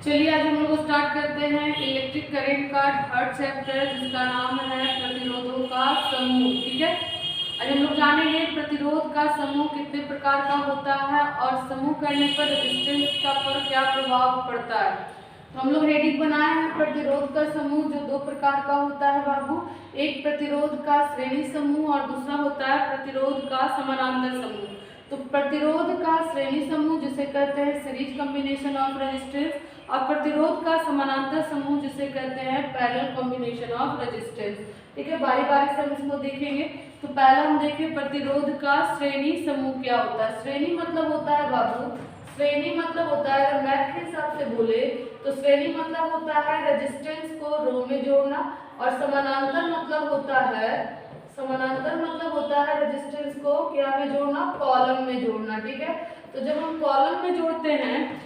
चलिए आज हम लोग स्टार्ट करते हैं इलेक्ट्रिक करंट का थर्ड चैप्टर, जिसका नाम है प्रतिरोधों का समूह। ठीक है, आज हम लोग जानेंगे प्रतिरोध का समूह कितने प्रकार का होता है और समूह करने पर रेजिस्टेंस का पर क्या प्रभाव पड़ता है। तो हम लोग हेडिंग बनाए हैं प्रतिरोध का समूह, जो दो प्रकार का होता है बाबू। एक प्रतिरोध का श्रेणी समूह और दूसरा होता है प्रतिरोध का समानांतर समूह। तो प्रतिरोध का श्रेणी समूह जिसे कहते हैं सीरीज कॉम्बिनेशन ऑफ रेजिस्टेंस, और प्रतिरोध का समानांतर समूह जिसे कहते हैं पैरेलल कॉम्बिनेशन ऑफ रेजिस्टेंस। ठीक है, बारी बारी से हम इसको देखेंगे। तो पहला हम देखें प्रतिरोध का श्रेणी समूह क्या होता है। श्रेणी मतलब होता है बाबू, श्रेणी मतलब होता है, अगर मैथ के हिसाब से बोले तो श्रेणी मतलब होता है रेजिस्टेंस को रो में जोड़ना, और समानांतर मतलब होता है रेजिस्टेंस को क्या में जोड़ना, कॉलम में जोड़ना। ठीक है, तो जब हम कॉलम में जोड़ते हैं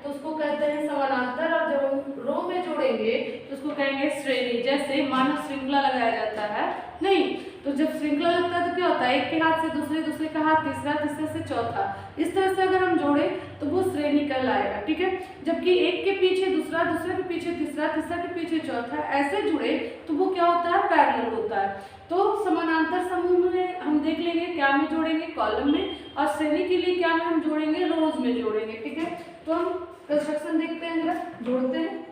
तो उसको कहते हैं समानांतर, और जब हम रो में जोड़ेंगे तो उसको कहेंगे श्रेणी। जैसे मानो श्रृंखला लगाया जाता है, नहीं तो जब श्रृंखला लगता है तो क्या होता है, एक के हाथ से दूसरे, दूसरे का हाथ तीसरा, तीसरे से चौथा, इस तरह से अगर हम जोड़े तो वो श्रेणी कहलाएगा। ठीक है, जबकि एक के पीछे दूसरा, दूसरे के पीछे तीसरा, तीसरा के पीछे चौथा, ऐसे जुड़े तो वो क्या होता है, पैरेलल होता है। तो समानांतर समूह में हम देख लेंगे क्या में जोड़ेंगे, कॉलम में, और श्रेणी के लिए क्या में हम जोड़ेंगे, रोज में जोड़ेंगे। ठीक है, तो हम कंस्ट्रक्शन देखते हैं, जरा जोड़ते हैं।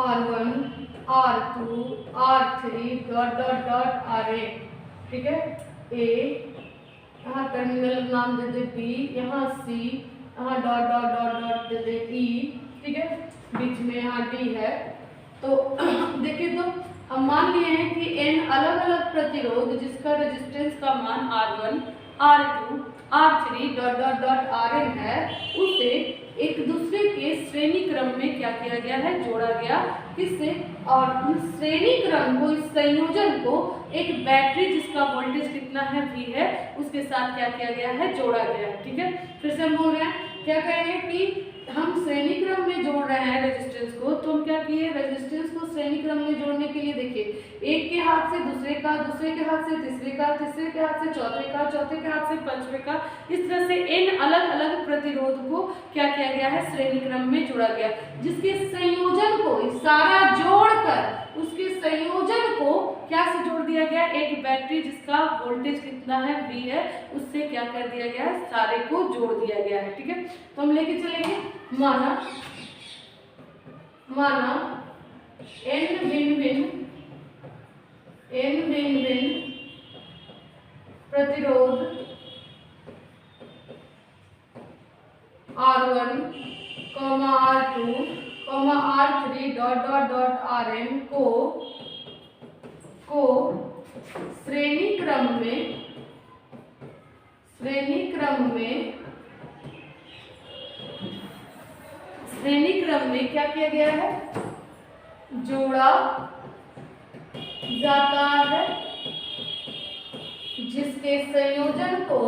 R1, R2, R3 dot dot dot RN। ठीक है, A, यहाँ टर्मिनल नाम दे दे B, यहाँ C, यहाँ डॉट डॉट डॉट डॉट दे दे E। ठीक है, बीच में यहाँ D है। तो देखिए, तो हम मान लिए हैं कि n अलग अलग प्रतिरोध जिसका रेजिस्टेंस का मान R1, R2, R3 dot dot dot RN है, उसे एक दूसरे के श्रेणी क्रम में क्या किया गया है, जोड़ा गया। किससे, और उस श्रेणी क्रम को, इस संयोजन को एक बैटरी जिसका वोल्टेज कितना है, V है, उसके साथ क्या किया गया है, जोड़ा गया है। ठीक है, फिर से हम बोल रहे हैं, क्या कहेंगे कि हम श्रेणी क्रम में जोड़ रहे हैं रेजिस्टेंस को। तो हम क्या किए, रेजिस्टेंस को श्रेणी क्रम में जोड़ने के लिए देखिए, एक के हाथ से दूसरे का, दूसरे के हाथ से तीसरे का, तीसरे के हाथ से चौथे का, चौथे के हाथ से पांचवे का, इस तरह से n अलग अलग प्रतिरोध को क्या किया गया है, श्रेणी क्रम में जोड़ा गया, जिसके संयोजन को सारा जोड़कर उसके संयोजन को क्या से जोड़ दिया गया, एक बैटरी जिसका वोल्टेज कितना है, V है, उससे क्या कर दिया गया है, सारे को जोड़ दिया गया है। ठीक है, तो हम लेके चलेंगे, माना n भिन्न भिन्न प्रतिरोध R1, R2, R3 dot dot dot RN को श्रेणी क्रम में क्या किया गया है, जोड़ा जाता है, जिसके संयोजन को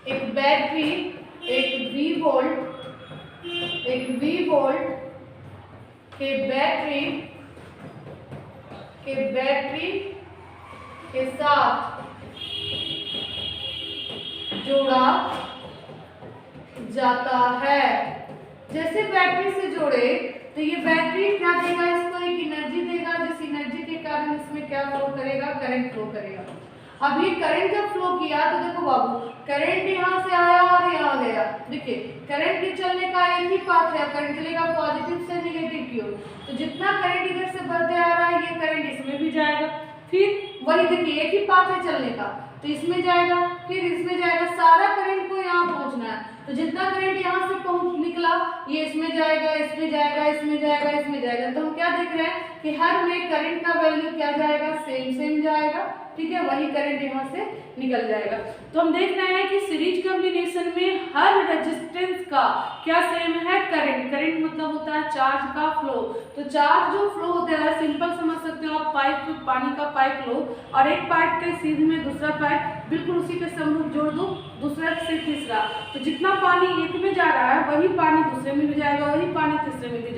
एक बैटरी, एक V वोल्ट के बैटरी के साथ जोड़ा जाता है। जैसे बैटरी से जोड़े तो ये बैटरी क्या देगा, इसको एक एनर्जी देगा, जिस एनर्जी के कारण इसमें क्या फ्लो करेगा, करंट फ्लो करेगा। अब ये करंट जब फ्लो किया तो देखो बाबू, करंट यहाँ से आया और यहाँ गया। देखिए, करंट के चलने का एक ही पाथ है, करंट चलेगा पॉजिटिव से नेगेटिव की ओर। तो जितना करंट इधर से बढ़ते आ रहा है, ये करंट इसमें भी जाएगा। फिर वही देखिए, एक ही पाथ है चलने का, तो इसमें जाएगा, फिर इसमें जाएगा, सारा करंट को यहाँ पहुँचना है। तो जितना करंट यहाँ से निकला, ये इसमें जाएगा, इसमें जाएगा, इसमें जाएगा, इसमें जाएगा। तो हम क्या देख रहे हैं कि हर में करंट का वैल्यू क्या जाएगा, सेम जाएगा। ठीक है, वही करंट यहाँ से निकल जाएगा। तो हम देख रहे हैं कि सीरीज कॉम्बिनेशन में हर रेजिस्टेंस का क्या सेम है, करंट। करंट मतलब होता है चार्ज का फ्लो। तो चार्ज जो फ्लो होता है, सिंपल समझ सकते हो आप, पानी का पाइप लो और एक पाइप के सीध में दूसरा पाइप है, बिल्कुल उसी के समरूप जोड़ दो, दूसरा से तीसरा, तो जितना पानी एक में जा रहा है वही पानी दूसरे में भी जाएगा, वही पानी तीसरे में भी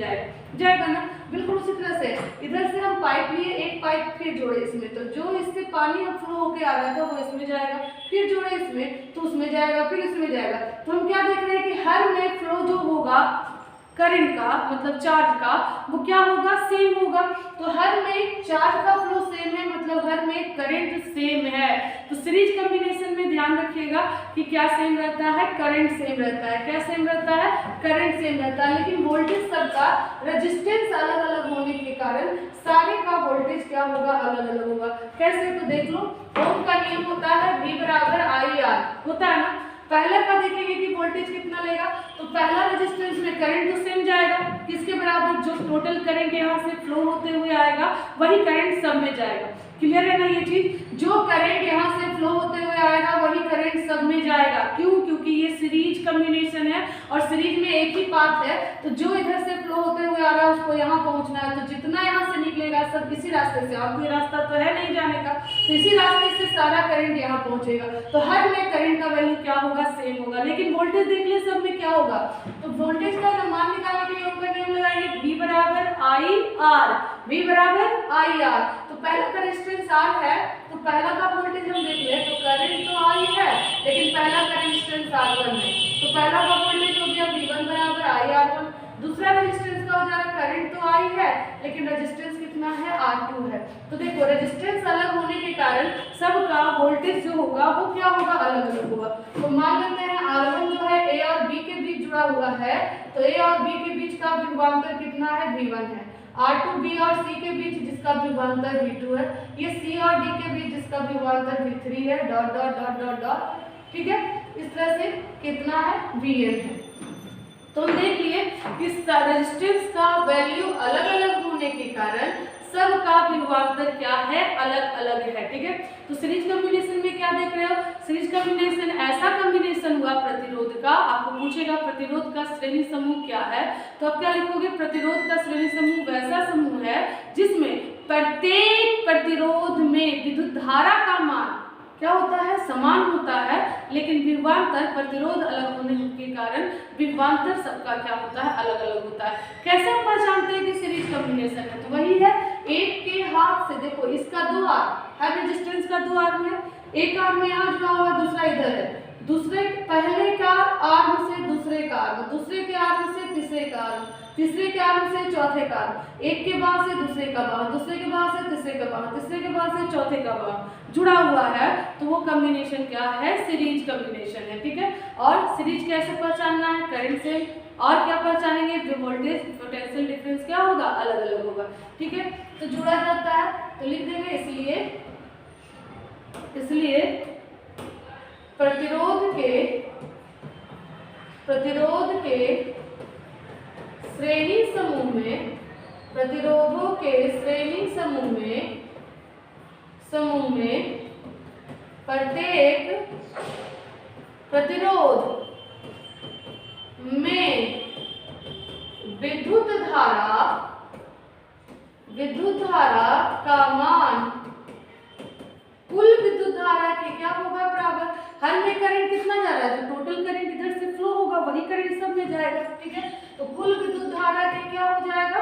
जाएगा ना, बिल्कुल उसी तरह से इधर से हम पाइप लिए, एक पाइप फिर जोड़े इसमें, तो जो इससे पानी अब फ्लो होके आ रहा था वो इसमें जाएगा, फिर जोड़े इसमें तो उसमें जाएगा, फिर इसमें जाएगा। तो हम क्या देख रहे हैं कि हर में फ्लो जो होगा करंट का, मतलब चार्ज का, वो क्या होगा, सेम होगा। तो हर में चार्ज का फ्लो सेम है, मतलब हर में करंट सेम है। तो सीरीज कॉम्बिनेशन में ध्यान रखिएगा कि क्या सेम रहता है, करंट सेम रहता है। क्या सेम रहता है, करंट सेम रहता है, लेकिन वोल्टेज सबका रेजिस्टेंस अलग अलग होने के कारण सारे का वोल्टेज क्या होगा, अलग अलग होगा। कैसे, तो देख लो, ओम का नियम होता है V बराबर IR होता है ना। पहले का देखेंगे कि वोल्टेज कितना लेगा, तो पहला रेजिस्टेंस में करंट तो सेम जाएगा, किसके बराबर, जो टोटल करंट यहाँ से फ्लो होते हुए आएगा वही करंट सब में जाएगा। क्लियर है ना ये चीज, जो करंट यहाँ से फ्लो होते हुए आएगा वही करंट सब में जाएगा। क्यों, क्योंकि ये सीरीज कॉम्बिनेशन है और सीरीज में एक ही पाथ है, तो जो इधर से फ्लो होते हुए आ रहा है उसको यहाँ पहुंचना है, तो जितना यहाँ से निकलेगा सब इसी रास्ते से, और कोई रास्ता तो है नहीं जाने का, तो इसी रास्ते से सारा करंट यहाँ पहुंचेगा। तो हर में करंट का वैल्यू क्या होगा, सेम होगा। लेकिन वोल्टेज देख लिए सब में क्या होगा, तो वोल्टेज का मान निकालने के लिए ओम का नियम लगाएंगे, V बराबर IR, V बराबर IR। तो पहला का रेजिस्टेंस R है, तो पहला का वोल्टेज हम देख ले, तो करंट तो I है, लेकिन पहला का रेजिस्टेंस R1 है, तो पहला का वोल्टेज हो गया V1 बराबर IR1। दूसरा रेजिस्टेंस का हो जाएगा, करंट तो I है, लेकिन रेजिस्टेंस कितना है, R2 है। तो देखो रेजिस्टेंस अलग होने के कारण सबका वोल्टेज जो होगा वो क्या होगा, अलग अलग होगा। तो मान लेते हैं R1 जो है A और B के बीच जुड़ा हुआ है, तो A और B के बीच का विभवांतर कितना है, V1 है। R2 B और C के बीच जिसका विभवांतर V2 है, ये C और D के बीच जिसका विभवांतर V3 है, dot dot dot dot dot, ठीक है। इस तरह से कितना है, Vn है। तो हम देख लिए कि रेजिस्टेंस का वैल्यू अलग अलग होने के कारण सबका विभवांतर क्या है, अलग अलग है, ठीक है। तो सीरीज कॉम्बिनेशन में क्या देख रहे हो, सीरीज कॉम्बिनेशन ऐसा कॉम्बिनेशन हुआ प्रतिरोध का, आपको पूछेगा प्रतिरोध का श्रेणी समूह क्या है, तो आप क्या लिखोगे, प्रतिरोध का श्रेणी समूह वैसा समूह है जिसमें प्रत्येक प्रतिरोध में विद्युत धारा का मान क्या होता है, समान होता है, लेकिन विभवांतर प्रतिरोध अलग होने के कारण विभवांतर सबका क्या होता है, अलग अलग होता है। कैसे हम पहचानते हैं कि सीरीज कॉम्बिनेशन है, तो वही है, एक के हाथ से देखो, इसका दो आर्म, हर रेजिस्टेंस का दो आर्म है, एक आर्म यहाँ जुड़ा हुआ है, दूसरा इधर है, दूसरे पहले का आर्म से दूसरे का आर्म, दूसरे के आर्म से तीसरे का आर्म, तीसरे के आर्म से चौथे का आर्म, एक के बाह से दूसरे का बाह, दूसरे के बाह से तीसरे का बाह, तीसरे के बाह से चौथे का बाह जुड़ा हुआ है, तो वो कॉम्बिनेशन क्या है, सीरीज कॉम्बिनेशन है, ठीक है। और सीरीज कैसे पहचानना है, करंट से, और क्या पहचानेंगे, वोल्टेज पोटेंशियल डिफरेंस क्या होगा, अलग अलग होगा, ठीक है। तो जुड़ा जाता है तो लिख देंगे, इसलिए प्रतिरोध के श्रेणी समूह में, प्रतिरोधों के श्रेणी समूह में प्रत्येक प्रतिरोध में विद्युत धारा का मान कुल विद्युत धारा के क्या होगा, बराबर, हर में करंट कितना जा रहा है, जो टोटल करंट इधर से फ्लो होगा वही करंट सब में जाएगा, ठीक है। तो कुल विद्युत धारा के क्या हो जाएगा,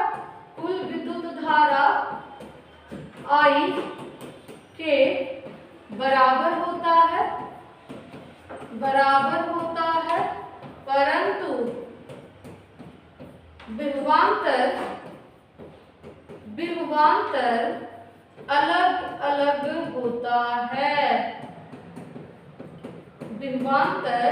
कुल विद्युत धारा I के बराबर होता है, परंतु विभवांतर अलग अलग होता है, विभवांतर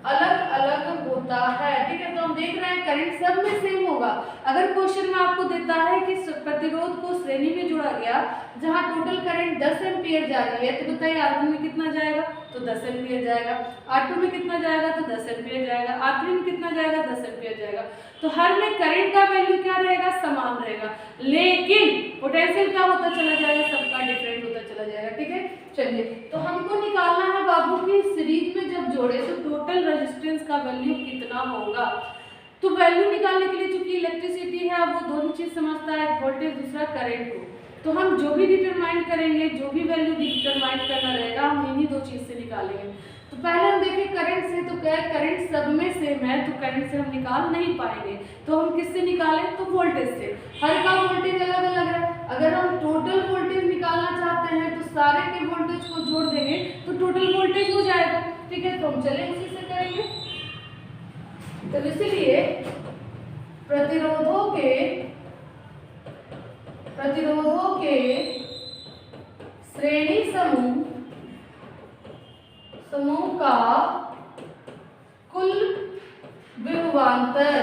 अलग अलग होता है, ठीक है। तो हम देख रहे हैं करंट सब में सेम होगा। अगर क्वेश्चन में आपको देता है कि प्रतिरोध को श्रेणी में जोड़ा गया जहां टोटल करंट 10 एम्पीयर जा रही है, तो बताइए R1 में कितना जाएगा, तो 10 एम्पीयर जाएगा, R2 में कितना जाएगा, तो 10 एम्पीयर जाएगा, R3 में कितना जाएगा, 10 एम्पीयर जाएगा। तो हर में करंट का वैल्यू क्या रहेगा, समान रहेगा, लेकिन पोटेंशियल क्या होता चला जाएगा, सबका डिफरेंट होता चला जाएगा, ठीक है। चलिए, तो हमको निकालना है बाबू की सीरीज में जब जोड़े तो टोटल रेजिस्टेंस का वैल्यू कितना होगा। तो वैल्यू निकालने के लिए चूंकि इलेक्ट्रिसिटी है, वो दोनों चीज समझता है, वोल्टेज दूसरा करंट को, तो हम जो भी डिटरमाइन करेंगे, जो भी वैल्यू डिटरमाइन करना रहेगा, हम इन्हीं दो चीज से निकालेंगे। तो पहले हम देखें करंट से, तो क्या करंट सब में सेम है, तो करंट से हम निकाल नहीं पाएंगे, तो हम किससे निकालें, तो वोल्टेज से। हर का वोल्टेज अलग अलग है। अगर हम टोटल वोल्टेज निकालना चाहते हैं तो सारे के वोल्टेज को जोड़ देंगे तो टोटल वोल्टेज हो जाएगा। ठीक है, तो हम चले उसी से करेंगे। तो इसलिए प्रतिरोधों के श्रेणी समूह का कुल विभवांतर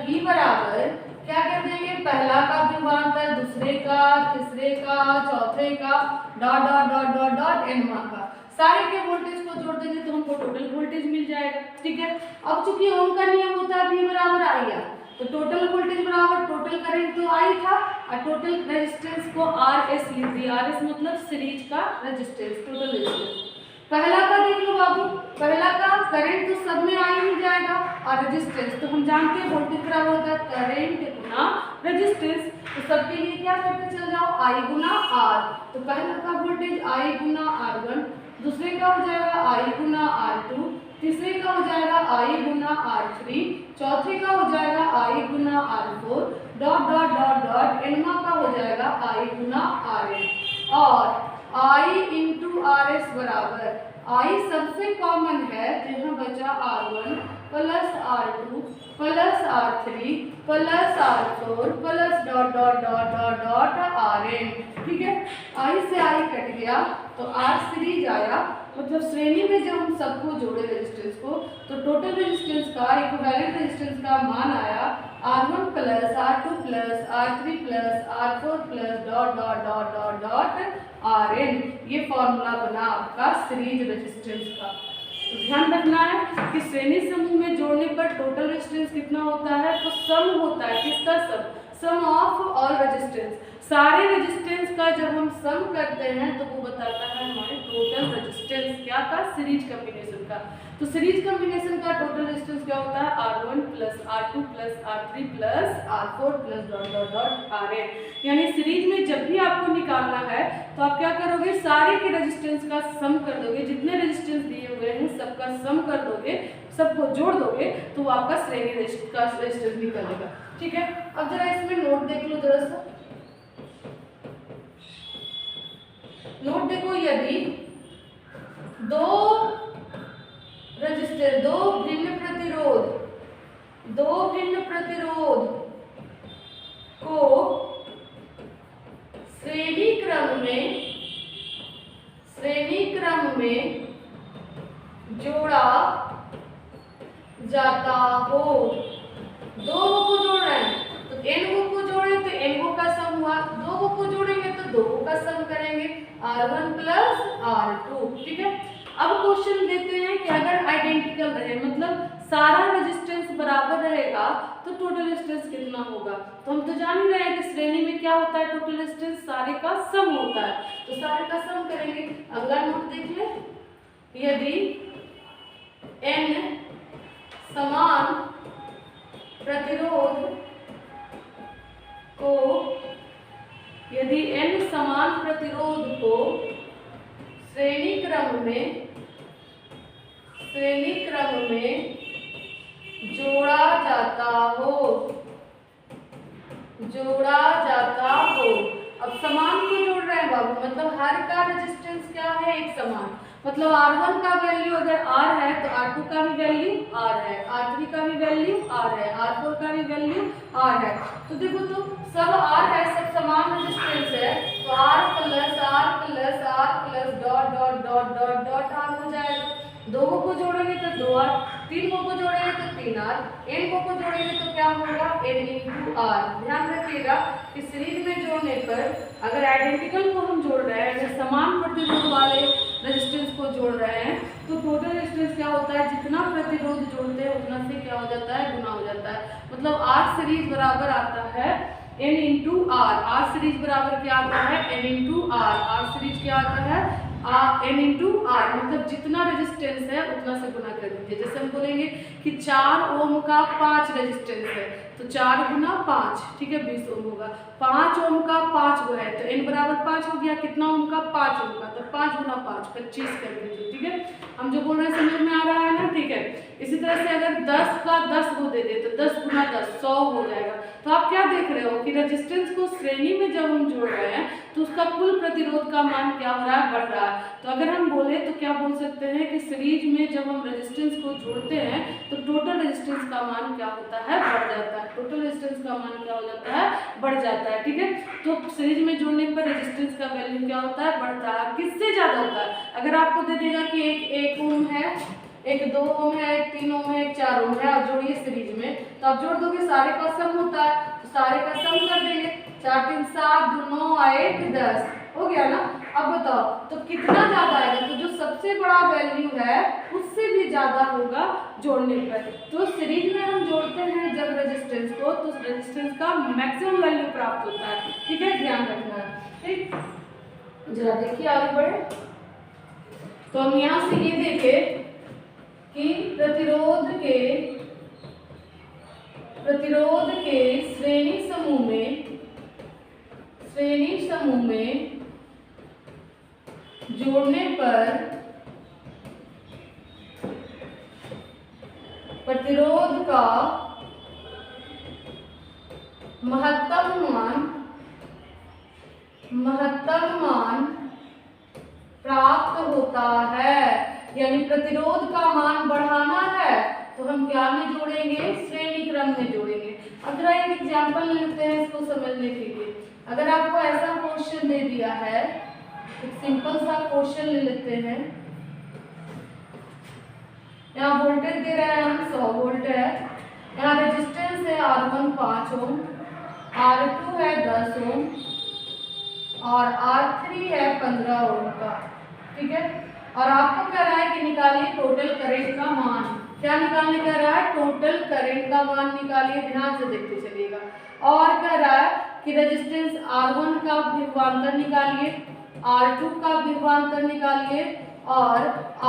V बराबर क्या कर देंगे, पहला का विभवांतर, दूसरे का, तीसरे का, चौथे का, dot dot dot dot dot एनवा का, सारे के वोल्टेज को जोड़ देंगे तो हमको टोटल वोल्टेज मिल जाएगा। ठीक है, अब चूंकि ओम का नियम होता है V बराबर आई आर, तो टोटल वोल्टेज बराबर टोटल करंट तो आई था और टोटल रेजिस्टेंस को RS लिख दिया। RS मतलब सीरीज का रेजिस्टेंस, टोटल रेजिस्टेंस। पहला का देख लो बाबू, पहला का करंट तो सब में आ ही जाएगा और रेजिस्टेंस तो हम जानते हैं वोल्टेज बराबर होता है करंट गुना रेजिस्टेंस। तो सबके लिए क्या करते चल जाओ, I गुना R। तो पहला का वोल्टेज I गुना R1, दूसरे का हो जाएगा I गुना R2, तीसरे का हो जाएगा I गुना R3, चौथे का हो जाएगा I गुना R4, dot dot dot dot एनवा का हो जाएगा I गुना RN। और I इंटू RS बराबर I सबसे कॉमन है तो यहाँ बचा R1 plus R2 plus R3 plus R4 plus dot dot dot dot dot RN। ठीक है, I से I कट गया तो R सीरीज आया, मतलब श्रेणी में जब हम सबको जोड़े रेजिस्टेंस को तो टोटल रेजिस्टेंस का इक्विवेलेंट रेजिस्टेंस का मान आया R1 plus R2 plus R3 plus R4 plus dot dot dot dot dot RN। ये फॉर्मूला बना आपका सीरीज रेजिस्टेंस का। तो ध्यान रखना है कि श्रेणी समूह में जोड़ने पर टोटल रेजिस्टेंस कितना होता है, तो सम होता है, किसका सम, सम ऑफ ऑल रेजिस्टेंस। सारे रेजिस्टेंस का जब हम सम करते हैं तो वो बताता है हमारे टोटल रेजिस्टेंस क्या का, सीरीज कॉम्बिनेशन का। तो सीरीज कॉम्बिनेशन का टोटल रेजिस्टेंस क्या होता है, R1 plus R2 plus R3 plus R4 plus dot dot dot RN। यानी सीरीज में जब भी आपको निकालना है तो आप क्या करोगे, सारे के रेजिस्टेंस का सम कर दोगे, जितने रेजिस्टेंस दिए हुए हैं सबका सम कर दोगे, सबको जोड़ दोगे तो वो आपका श्रेणी का रेजिस्टेंस निकलेगा। ठीक है, अब जरा इसमें नोट देख लो जरा सा, नोट देखो, यदि दो रजिस्टर, दो भिन्न प्रतिरोध को श्रेणी क्रम में जोड़ा जाता हो, दो को जोड़ रहे हैं तो n को जोड़े तो n का सम हुआ, दो को जोड़ेंगे तो दो का सम करेंगे, R1 प्लस R2। ठीक है, अब क्वेश्चन देते हैं कि अगर आइडेंटिकल रहे, मतलब सारा रेजिस्टेंस बराबर रहेगा तो टोटल रेजिस्टेंस कितना होगा। तो हम तो जान ही रहे हैं कि श्रेणी में क्या होता है, टोटल रेजिस्टेंस सारे का सम होता है, तो सारे का सम करेंगे। अगला नोट देख ले, यदि n समान प्रतिरोध को श्रेणी क्रम में जोड़ा जाता हो। अब समान को जोड़ रहे हैं बाबू, मतलब हर का रेजिस्टेंस क्या है, एक समान, मतलब R1 का वैल्यू अगर R है तो R2 का भी वैल्यू R है, R3 का भी वैल्यू R है, R4 का भी वैल्यू R है। तो देखो तो सब R है, सब समान रेजिस्टेंस है, तो R plus dot dot dot dot dot R हो जाएगा। दो को जोड़ेंगे तो 2R, तीन को जोड़ेंगे तो 3R, n को जोड़ेंगे तो क्या होगा, n इंटू R। ध्यान रखिएगा कि सीरीज में जोड़ने पर अगर आइडेंटिकल को हम जोड़ रहे हैं, अगर समान प्रतिरोध वाले रेजिस्टेंस को जोड़ रहे हैं तो टोटल रेजिस्टेंस क्या होता है, जितना प्रतिरोध जोड़ते हैं उतना से क्या हो जाता है, गुना हो जाता है। मतलब R सीरीज बराबर आता है n into R। R series बराबर क्या आता है, n into R। R series क्या आता है, N इंटू आर, मतलब जितना रेजिस्टेंस है उतना से गुना कर दीजिए। जैसे हम बोलेंगे कि 4 ओम का 5 रेजिस्टेंस है तो 4 गुना 5, ठीक है 20 ओम होगा। 5 ओम का 5 गो है तो n बराबर 5 हो गया। कितना ओम का? 5 ओम का, तो 5 गुना 5 25 कर दीजिए, ठीक है। हम जो बोल रहे हैं समझ में आ रहा है ना, ठीक है। इसी तरह से अगर 10 का 10 को दे दे तो 10 गुना 10 100 हो जाएगा। तो आप क्या देख रहे हो कि रेजिस्टेंस को श्रेणी में जब हम जोड़ रहे हैं तो उसका कुल प्रतिरोध का मान क्या हो रहा है? बढ़ रहा है। तो अगर हम बोले तो क्या बोल सकते हैं कि सीरीज में जब हम रेजिस्टेंस को जोड़ते हैं तो टोटल रेजिस्टेंस का मान क्या होता है? बढ़ जाता है। टोटल रेजिस्टेंस का मान क्या हो जाता है? बढ़ जाता है, ठीक है। तो सीरीज में जोड़ने पर रेजिस्टेंस का वैल्यू क्या होता है? बढ़ता है। किससे ज्यादा होता है? अगर आपको दे देगा कि एक ओम है, एक 2 ओम है, एक 3 ओम है, एक 4 ओम है और जोड़िए सीरीज में, तो आप जोड़ दोगे सारे का सम होता है तो सारे का सम कर देंगे। 4 3 7 2 9 1 10 हो गया ना। अब बताओ तो कितना ज्यादा आएगा? तो जो सबसे बड़ा वैल्यू है उससे भी ज्यादा होगा जोड़ने पर। तो सीरीज में हम जोड़ते हैं जब रेजिस्टेंस को तो रेजिस्टेंस का मैक्सिमम वैल्यू प्राप्त होता है, ठीक है, ध्यान रखना है, ठीक। जरा देखिए आगे बढ़े तो हम यहाँ से ये देखें कि प्रतिरोध के श्रेणी समूह में जोड़ने पर प्रतिरोध का महत्तम मान प्राप्त होता है। यानी प्रतिरोध का मान बढ़ाना है तो हम क्या में जोड़ेंगे? श्रेणी क्रम में जोड़ेंगे। अब जरा एक एग्जांपल लेते हैं इसको समझने के लिए। अगर आपको ऐसा क्वेश्चन दे दिया है, एक सिंपल सा क्वेश्चन ले लेते हैं। यहाँ वोल्टेज दे रहा है हम 100 वोल्ट है, यहाँ रेजिस्टेंस है R1 5 ओम, R2 है 10 ओम और R3 है 15 ओम का, ठीक है। और आपको कह रहा है कि निकालिए टोटल करंट का मान। क्या निकालने कह रहा है? टोटल करंट का मान निकालिए, ध्यान से देखते चलिएगा। और कह रहा है कि रेजिस्टेंस R1 का विभवांतर निकालिए, R2 का विभवांतर निकालिए और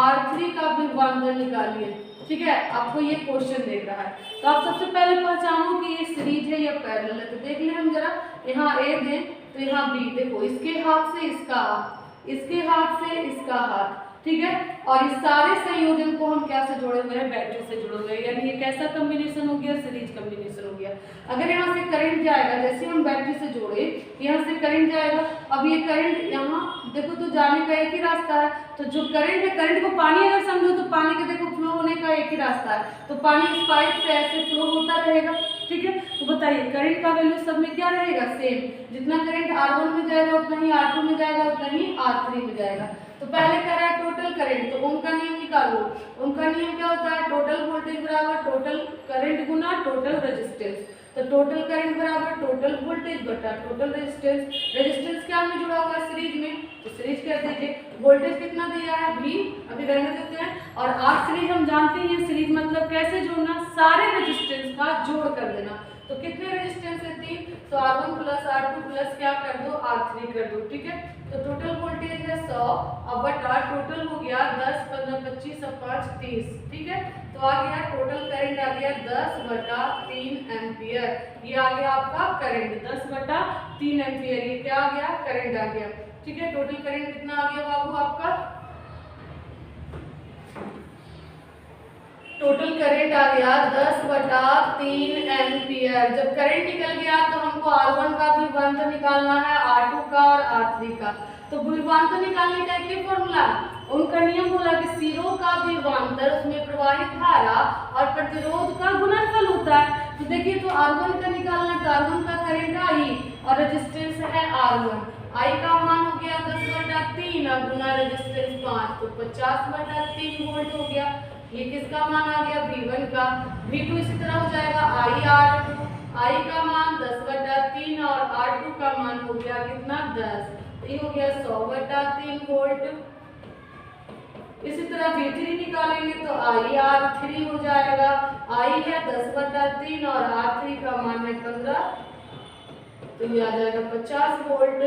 R3 का विभवांतर निकालिए, ठीक है। आपको ये क्वेश्चन देख रहा है तो आप सबसे पहले पहचानो कि ये सीरीज है या पैरेलल है। तो देख ले हम जरा, यहाँ A दें तो यहाँ B, देखो इसके हाथ से इसका हाथ, इसके हाथ से इसका हाथ, ठीक है। और इस सारे संयोजन को हम क्या से जोड़े हुए हैं? बैटरी से जुड़े हुए हैं। यानी ये कैसा कॉम्बिनेशन हो गया? सीरीज कॉम्बिनेशन हो गया। अगर यहाँ से करंट जाएगा, जैसे हम बैटरी से जोड़े यहाँ से करंट जाएगा, अब ये करंट यहाँ देखो तो जाने का एक ही रास्ता है। तो जो करंट है, करंट को पानी अगर समझो तो पानी के देखो फ्लो होने का एक ही रास्ता है, तो पानी इस पाइप से ऐसे फ्लो होता रहेगा, ठीक है। तो बताइए करंट का वैल्यू सब में क्या रहेगा? सेम। जितना करंट R1 में जाएगा उतना ही R2 में जाएगा, उतना ही R3 में जाएगा। तो पहले कह रहा है टोटल करंट, तो ओम का नियम निकालो। ओम का नियम क्या होता है? टोटल वोल्टेज बराबर टोटल करंट गुना टोटल रेजिस्टेंस। तो टोटल करंट बराबर टोटल वोल्टेज बटा टोटल रेजिस्टेंस। रेजिस्टेंस क्या में जुड़ा हुआ है? सीरीज में, तो सीरीज कर दीजिए। वोल्टेज कितना दिया है? V, अभी रहने देते हैं। और R सीरीज हम जानते हैं, सीरीज मतलब कैसे जोड़ना? सारे रेजिस्टेंस का जोड़ कर देना। तो कितने रेजिस्टेंस है? 3, तो R1 प्लस R2 प्लस क्या कर दो? R3 कर दो, ठीक है। तो टोटल वोल्टेज है 100 और बटा टोटल हो गया 10 15 25 और 5 30, ठीक है। तो आ गया टोटल करंट आ गया 10/3 एम्पियर। ये आ गया आपका करंट 10/3 एम्पियर। ये क्या आ गया? करंट आ गया, ठीक है। टोटल करंट कितना आ गया बाबू आपका? टोटल करंट आ गया 10/3 एम्पियर। जब करंट निकल गया तो हमको R1 का विभवांतर निकालना है, R2 का और R3 का। तो विभवांतर निकालने का एक ही फॉर्मूला, उनका नियम बोला कि सिरों का विभवांतर, उसमें प्रवाहित धारा और प्रतिरोध का गुणनफल होता है। तो देखिए तो R1 का निकालना, तो R1 का करंट I और रेजिस्टेंस है R1। I का मान हो गया 10/3 और गुना रेजिस्टेंस 5, तो 50/3 वोल्ट हो गया। ये किसका मान आ गया? V1 का। V2 इसी तरह हो जाएगा IR2। I का मान 10/3 और R2 का मान हो गया कितना? 10। ये हो गया 100/3 वोल्ट। इसी तरह V3 निकालेंगे तो IR3 हो जाएगा। I है 10/3 और R3 का मान है 15, तो ये आ जाएगा 50 वोल्ट।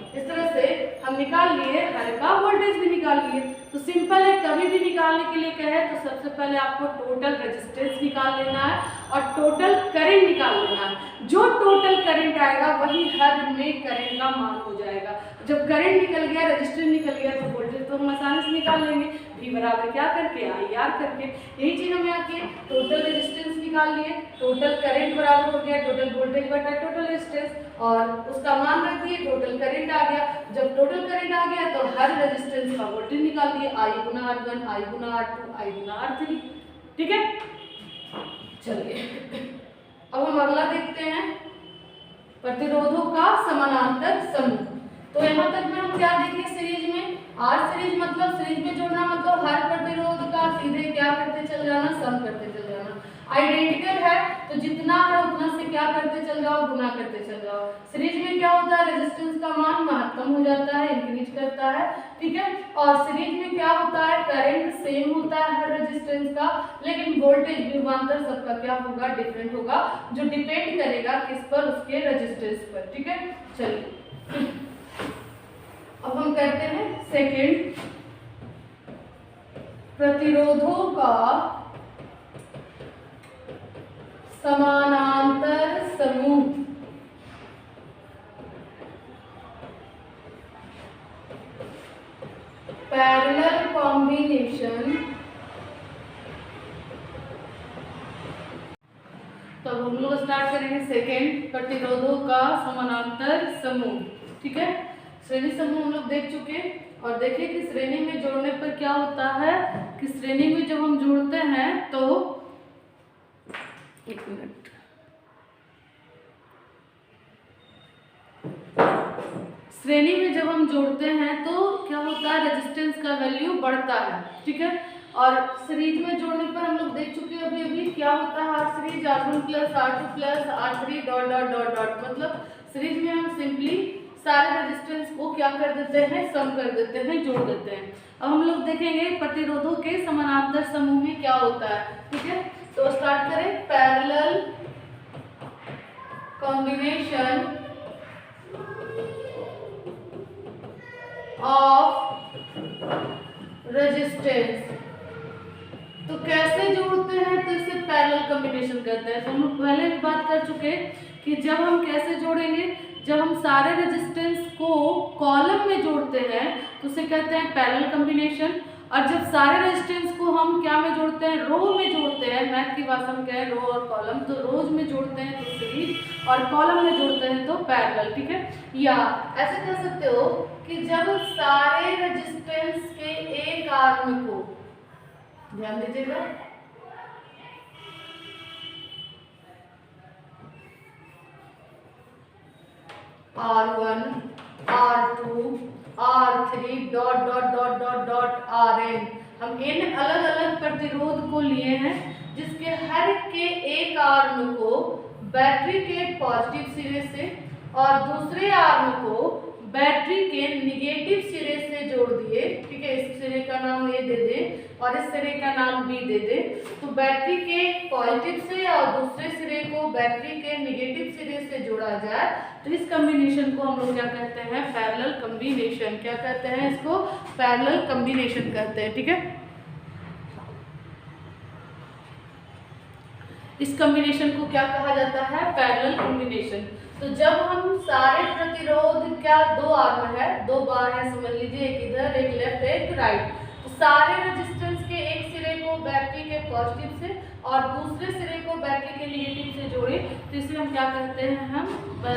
इस तरह से हम निकाल लिए, हर का वोल्टेज भी निकाल लिए। तो सिंपल है, कभी भी निकालने के लिए कहे तो सबसे पहले आपको टोटल रेजिस्टेंस निकाल लेना है और टोटल करंट निकाल लेना है। जो टोटल करंट आएगा वही हर में करंट का मान हो जाएगा। जब करंट निकल गया, रेजिस्टेंस निकल गया, तो वोल्टेज तो हम आसानी से निकाल लेंगे, V बराबर क्या करके IR करके। यही चीज हमें आके टोटल रेजिस्टेंस निकाल लिए, टोटल करंट बराबर हो गया टोटल वोल्टेज बटा टोटल रेजिस्टेंस, और उसका मान रख दिए, टोटल करंट आ गया। जब टोटल करंट आ गया तो हर रेजिस्टेंस का वोल्टेज निकाल दिए, I Guna R1, I Guna R2, I Guna R3। ठीक है, चलिए अब हम अगला देखते हैं, प्रतिरोधों का समानांतर समूह। तो यहाँ तक में हम क्या देखें, सीरीज में R सीरीज मतलब सीरीज में जोड़ना, मतलब हर प्रतिरोध का सीधे क्या करते चल जाना, सम करते चल जाना। आइडेंटिकल है तो जितना है उतना से क्या करते चल जाओ, गुना करते चल जाओ। सीरीज में क्या होता है, रेजिस्टेंस का मान महत्तम हो जाता है, इंक्रीज करता है। ठीक है, और सीरीज में क्या होता है, करंट सेम होता है हर रेजिस्टेंस का, लेकिन वोल्टेज विभवांतर सबका क्या होगा, डिफरेंट होगा, जो डिपेंड करेगा किस पर, उसके रेजिस्टेंस पर। ठीक है, चलिए अब हम करते हैं सेकंड, प्रतिरोधों का समानांतर समूह। Parallel combination. तो हम लोग स्टार्ट करेंगे सेकंड, प्रतिरोधों का समानांतर समूह। ठीक है, श्रेणी समूह हम लोग देख चुके, और देखिए कि श्रेणी में जोड़ने पर क्या होता है, कि श्रेणी में जब हम जोड़ते हैं तो, एक मिनट, श्रेणी में जब हम जोड़ते हैं तो क्या होता है, रेजिस्टेंस का वैल्यू बढ़ता है। ठीक है, और सीरीज में जोड़ने पर हम लोग देख चुके हैं अभी क्या होता है, R series R1 plus R2 plus R3 dot dot dot dot, मतलब सीरीज में हम सिंपली सारे रेजिस्टेंस को क्या कर देते हैं, सम कर देते हैं, जोड़ देते हैं। अब हम लोग देखेंगे प्रतिरोधों के समानांतर समूह में क्या होता है। ठीक है, तो स्टार्ट करें, पैरेलल कॉम्बिनेशन ऑफ रेजिस्टेंस। तो कैसे जोड़ते हैं, तो इसे पैरेलल कॉम्बिनेशन कहते हैं। तो हम लोग पहले भी बात कर चुके कि जब हम कैसे जोड़ेंगे, जब हम सारे रेजिस्टेंस को कॉलम में जोड़ते हैं तो उसे कहते हैं पैरेलल कॉम्बिनेशन, और जब सारे रेजिस्टेंस को हम क्या में जोड़ते हैं, रो में जोड़ते हैं, मैथ की भाषा में क्या है, रो और कॉलम, तो रोज में जोड़ते हैं तो सीरीज, और कॉलम में जोड़ते हैं तो पैरेलल। ठीक है, या ऐसे कह सकते हो कि जब सारे रेजिस्टेंस के एक आर्म को, ध्यान दीजिएगा, R1, R2, R3 dot dot dot dot dot Rn, हम इन अलग अलग प्रतिरोध को लिए हैं जिसके हर के एक आर्म को बैटरी के पॉजिटिव सिरे से और दूसरे आर्म को बैटरी के निगेटिव सिरे से जोड़ दिए। ठीक है, इस सिरे का नाम A दे दें और इस सिरे का नाम B दे दें, तो बैटरी के पॉजिटिव से और दूसरे सिरे को बैटरी के निगेटिव सिरे से जोड़ा जाए, तो इस कॉम्बिनेशन को हम लोग क्या कहते हैं, पैरेलल कॉम्बिनेशन। क्या कहते हैं इसको, पैरेलल कॉम्बिनेशन कहते हैं। ठीक है, इस कॉम्बिनेशन को क्या कहा जाता है, पैरेलल कॉम्बिनेशन। तो जब हम सारे प्रतिरोध, क्या दो आर्म है, दो बार है, समझ लीजिए, एक इधर एक लेफ्ट एक राइट, तो सारे रेजिस्टेंस के एक सिरे को बैटरी के पॉजिटिव से और दूसरे सिरे को बैटरी के निगेटिव से जोड़े, तो इसे हम क्या कहते हैं, हम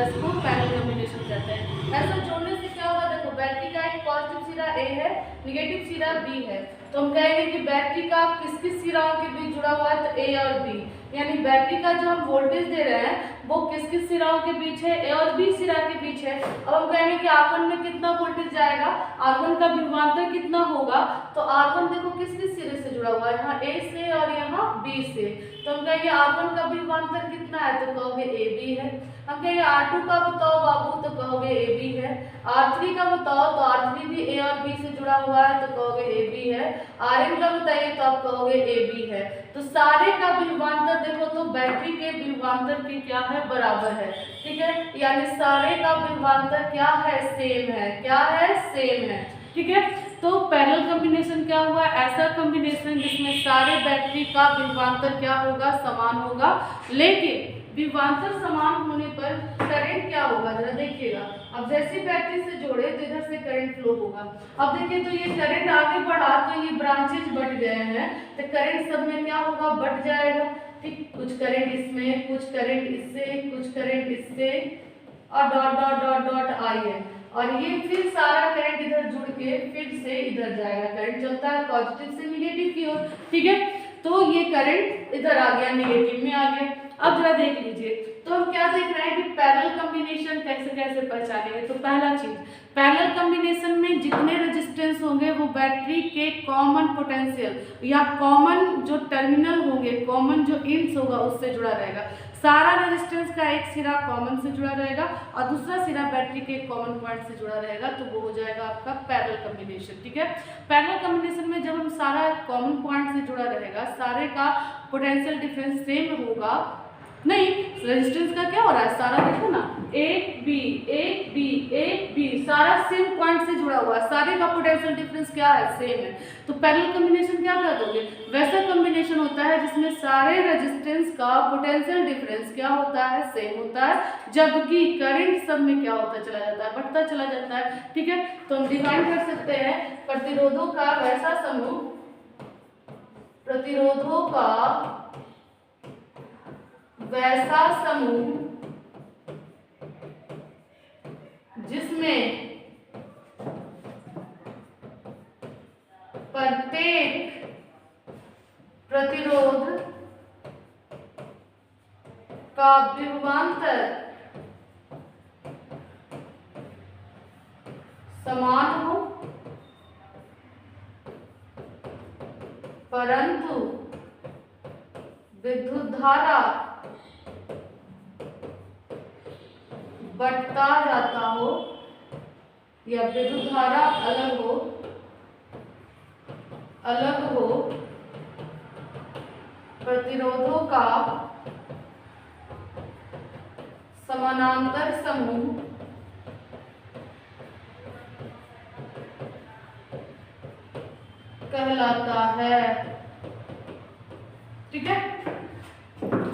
इसको पैरेलल कॉम्बिनेशन कहते हैं। ऐसा जोड़ने से क्या होगा, देखो बैटरी का एक पॉजिटिव सिरा A है, निगेटिव सिरा B है, तो हम कहेंगे कि बैटरी का किस किस सिराओं के बीच जुड़ा हुआ है, तो A और B, यानी बैटरी का जो हम वोल्टेज दे रहे हैं वो किस किस सिराओं के बीच है, A और B सिरा के बीच है। अब हम कहेंगे कि R1 में कितना वोल्टेज जाएगा, R1 का विभवांतर कितना होगा, तो R1 देखो किस किस सिरे से जुड़ा हुआ है, यहाँ A से और यहाँ B से, तो हम कहेंगे R1 का विभवांतर कितना है, तो कहोगे AB है। हम कहेंगे R2 का बताओ बाबू, तो कहोगे AB है। R3 का बताओ, तो R3 भी ए और बी से जुड़ा हुआ है तो कहोगे ए बी है। आर एन का बताइए तो आप कहोगे ए बी है। तो सारे का विभवांतर देखो तो बैटरी के विभवांतर के क्या है, बराबर है, ठीक है। यानी सारे का विभवांतर क्या है, सेम है, क्या है, सेम है, ठीक है। तो पैरेलल कॉम्बिनेशन क्या हुआ, ऐसा कॉम्बिनेशन जिसमें सारे बैटरी का विभवांतर क्या होगा, समान होगा। लेकिन विभवांतर समान होने पर करंट क्या होगा, जरा देखिएगा। अब जैसे बैटरी से जोड़े तो इधर से करंट फ्लो होगा। अब देखिए तो ये करंट आगे बढ़ा तो ये ब्रांचेज बढ़ गए हैं, तो करंट सब में क्या होगा, बढ़ जाएगा, ठीक। कुछ करंट इसमें, कुछ करंट इससे, कुछ करंट इससे, और dot dot dot dot I है। और ये फिर सारा करंट इधर जुड़ के फिर से इधर जाएगा। करंट चलता है पॉजिटिव से निगेटिव की ओर, ठीक है। तो ये करंट इधर आ गया, निगेटिव में आ गया। अब जरा देख लीजिए, तो हम क्या देख रहे हैं कि पैरेलल कॉम्बिनेशन कैसे कैसे पहचानेंगे। तो पहला चीज, पैरेलल कॉम्बिनेशन में जितने रेजिस्टेंस होंगे वो बैटरी के कॉमन पोटेंशियल या कॉमन जो टर्मिनल होंगे, कॉमन जो इंड्स होगा उससे जुड़ा रहेगा। सारा रेजिस्टेंस का एक सिरा कॉमन से जुड़ा रहेगा और दूसरा सिरा बैटरी के कॉमन पॉइंट से जुड़ा रहेगा, तो वो हो जाएगा आपका पैरेलल कॉम्बिनेशन, ठीक है। पैरेलल कॉम्बिनेशन में जब हम सारा कॉमन पॉइंट से जुड़ा रहेगा, सारे का पोटेंशियल डिफरेंस सेम होगा, नहीं रेजिस्टेंस का क्या हो रहा है, सारा देखो ना, एक बी एक बी एक बी, सारा सेम पॉइंट से जुड़ा हुआ है, सारे का पोटेंशियल डिफरेंस क्या है, सेम है। तो पैरेलल कॉम्बिनेशन क्या कर दोगे, वैसा कॉम्बिनेशन होता है जिसमें सारे रेजिस्टेंस का पोटेंशियल डिफरेंस क्या होता है, सेम होता है, जबकि करंट सब में क्या होता चला जाता है, बढ़ता चला जाता है, ठीक है। तो हम डिफाइन कर सकते हैं प्रतिरोधों का वैसा समूह, प्रतिरोधों का वैसा समूह जिसमें प्रत्येक प्रतिरोध का विभवांतर समान हो परंतु विद्युत धारा बढ़ता जाता हो या विद्युत धारा अलग हो प्रतिरोधों का समानांतर समूह कहलाता है, ठीक है।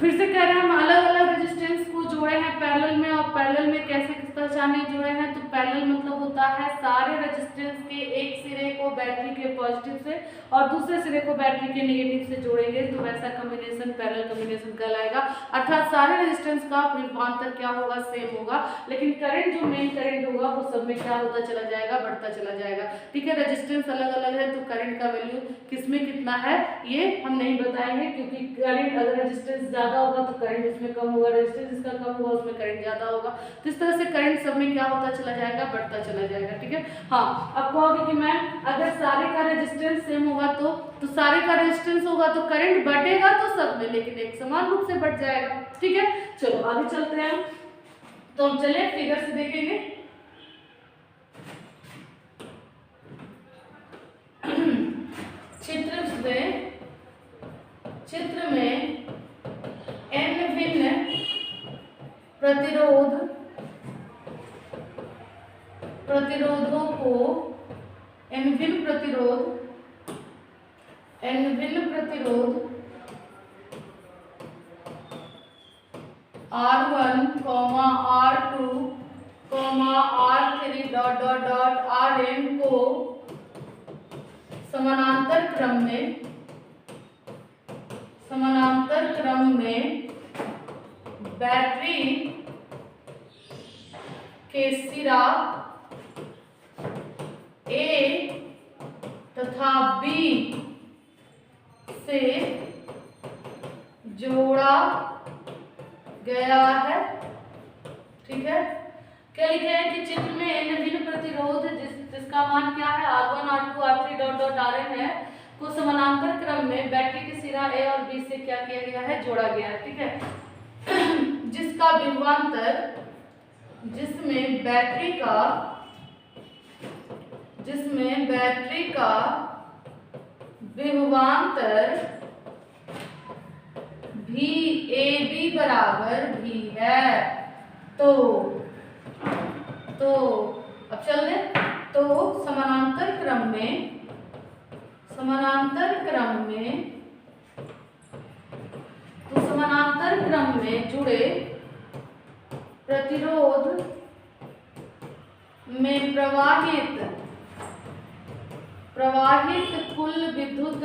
फिर से कह रहे हैं हम अलग अलग रेजिस्टेंस को जोड़े हैं पैरेलल में, और पैरेलल में कैसे किस पहचाने जुड़े हैं। तो पैरेलल मतलब होता है सारे रेजिस्टेंस के एक सिरे को बैटरी के पॉजिटिव से और दूसरे सिरे को बैटरी के नेगेटिव से जोड़ेंगे, तो वैसा कॉम्बिनेशन पैरेलल कॉम्बिनेशन कहलाएगा। अर्थात सारे रेजिस्टेंस का विभवांतर क्या होगा, सेम होगा, लेकिन करंट जो मेन करंट होगा वो सब में क्या होता चला जाएगा, बढ़ता चला जाएगा, ठीक है। रेजिस्टेंस अलग अलग है तो करंट का वैल्यू किसमें कितना है ये हम नहीं बताएंगे, क्योंकि करंट अगर रेजिस्टेंस ज्यादा होगा तो करंट इसमें कम होगा, रेजिस्टेंस इसका कम होगा उसमें करंट ज्यादा होगा। तो इस तरह से करंट सब में क्या होता चला जाएगा, बढ़ता चला जाएगा, ठीक है। हाँ, अब कहोगे कि मैम अगर सारे का रेजिस्टेंस सेम होगा तो सारे का रेजिस्टेंस होगा तो करंट बढ़ेगा तो सब में, लेकिन एक समान रूप से बढ़ जाएगा, ठीक है। चलो आगे चलते हैं, तो हम चले फिगर से देखेंगे। चित्र में n भिन्न प्रतिरोधों को n भिन्न प्रतिरोध R1, R2, R3 dot dot dot Rn को समानांतर क्रम में बैटरी के सिरा A तथा B से जोड़ा गया है, ठीक है। क्या लिखे हैं कि चित्र में n भिन्न प्रतिरोध जिसका मान क्या है R1, R2, R3 dot dot Rn है को समानांतर क्रम में बैटरी के सिरा A और B से क्या किया गया है, जोड़ा गया है, ठीक है। जिसका विभवांतर जिसमें बैटरी का जिसमें बैटरी का विभवांतर VAB बराबर V है। तो अब चल दे। तो समानांतर क्रम में जुड़े प्रतिरोध में प्रवाहित कुल विद्युत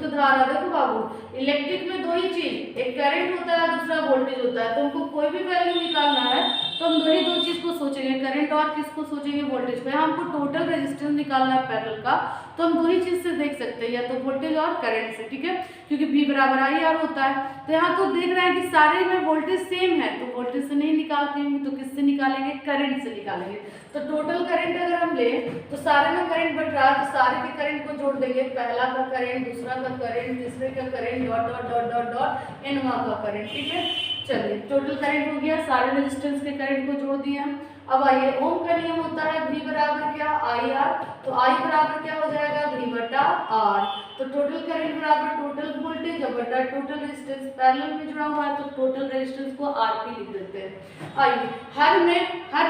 धारा देखो बाबू, इलेक्ट्रिक में दो ही चीज, एक करंट होता है, दूसरा वोल्टेज होता है। तो हमको कोई भी वैल्यू निकालना है तो हम दो चीज को सोचेंगे, करंट और किसको सोचेंगे, वोल्टेज को। हमको टोटल रेजिस्टेंस निकालना है पैरेलल का, तो हम दो ही चीज से देख सकते हैं, या तो वोल्टेज और करंट से, ठीक है, क्योंकि V बराबर IR होता है। तो यहाँ तो देख रहे हैं कि सारे में वोल्टेज सेम है, तो वोल्टेज से नहीं निकालेंगे तो किससे निकालेंगे, करंट से निकालेंगे। तो टोटल करंट अगर हम ले तो सारे में करंट बढ़ रहा है, तो सारे के करंट को जोड़ देंगे, पहला का करंट, दूसरा का करंट, तीसरे का current, dot dot dot dot dot एनवा का करंट, ठीक है। चलिए टोटल करंट हो गया, सारे रेजिस्टेंस के करंट को जोड़ दिया। अब आइए, ओम का नियम होता है V बराबर क्या, IR, तो I बराबर क्या हो जाएगा, V बटा R। तो टोटल करंट बराबर टोटल वोल्टेज बटा टोटल रेजिस्टेंस, पैरेलल में जुड़ा हुआ है तो टोटल रेजिस्टेंस को RP लिख देते हैं। आइए, हर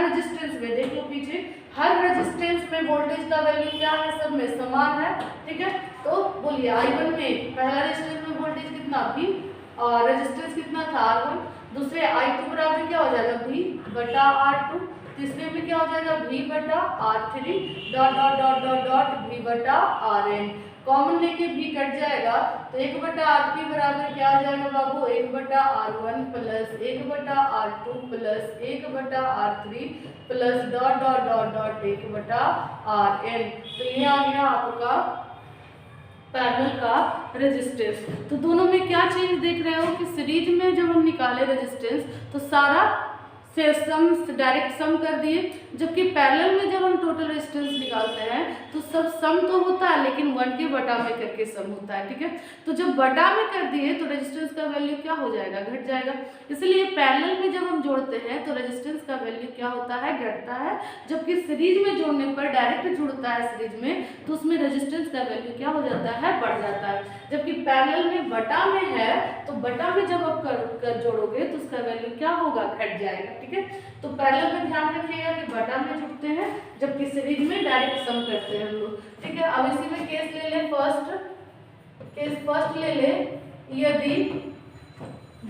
रेजिस्टेंस में देख लो पीछे, हर रेजिस्टेंस में वोल्टेज का वैल्यू क्या है, सब में समान है, ठीक है। तो बोलिए I1 में पहला रेजिस्टेंस में वोल्टेज कितना V और रेजिस्टेंस कितना था R1, दूसरे I2 बराबर क्या हो जाएगा V बटा R2, तीसरे में क्या हो जाएगा V बटा R3 dot dot dot dot dot V बटा Rn। कॉमन लेके V कट जाएगा तो 1 बटा RP बराबर क्या हो जाएगा बाबू, 1 बटा R1 प्लस 1 बटा R2 प्लस 1 बटा R3 plus dot dot dot dot 1 बटा Rn। तो ये आ गया आपका पैरेलल का रेजिस्टेंस। तो दोनों में क्या चेंज देख रहे हो कि सीरीज में जब हम निकाले रेजिस्टेंस तो सारा से सम डायरेक्ट सम कर दिए, जबकि पैरेलल में जब हम टोटल रेजिस्टेंस निकालते हैं तो सब सम तो होता है लेकिन 1 के बटा में करके सम होता है, ठीक है। तो जब बटा में कर दिए तो रेजिस्टेंस का वैल्यू क्या हो जाएगा, घट जाएगा। इसलिए पैरेलल में जब हम जोड़ते हैं तो रेजिस्टेंस का वैल्यू क्या होता है, घटता है, जबकि सीरीज में जोड़ने पर डायरेक्ट जुड़ता है सीरीज में तो उसमें रेजिस्टेंस का वैल्यू क्या हो जाता है, बढ़ जाता है। जबकि पैरेलल में बटा में है तो बटा में जब आप कर जोड़ोगे तो उसका वैल्यू क्या होगा, घट जाएगा, ठीक है। तो पैरेलल में ध्यान रखिएगा कि बटा में जुड़ते हैं जबकि सीरीज में डायरेक्ट सम करते हैं हम लोग, ठीक है। अब इसी में केस ले ले, फर्स्ट ले ले, यदि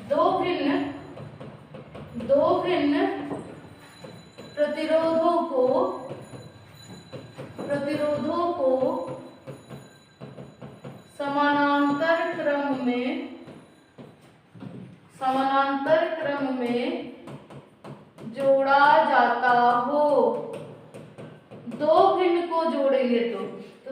दो भिन्न प्रतिरोधों को समानांतर क्रम में जोड़ा जाता हो, दो भिन्न को जोड़ेंगे तो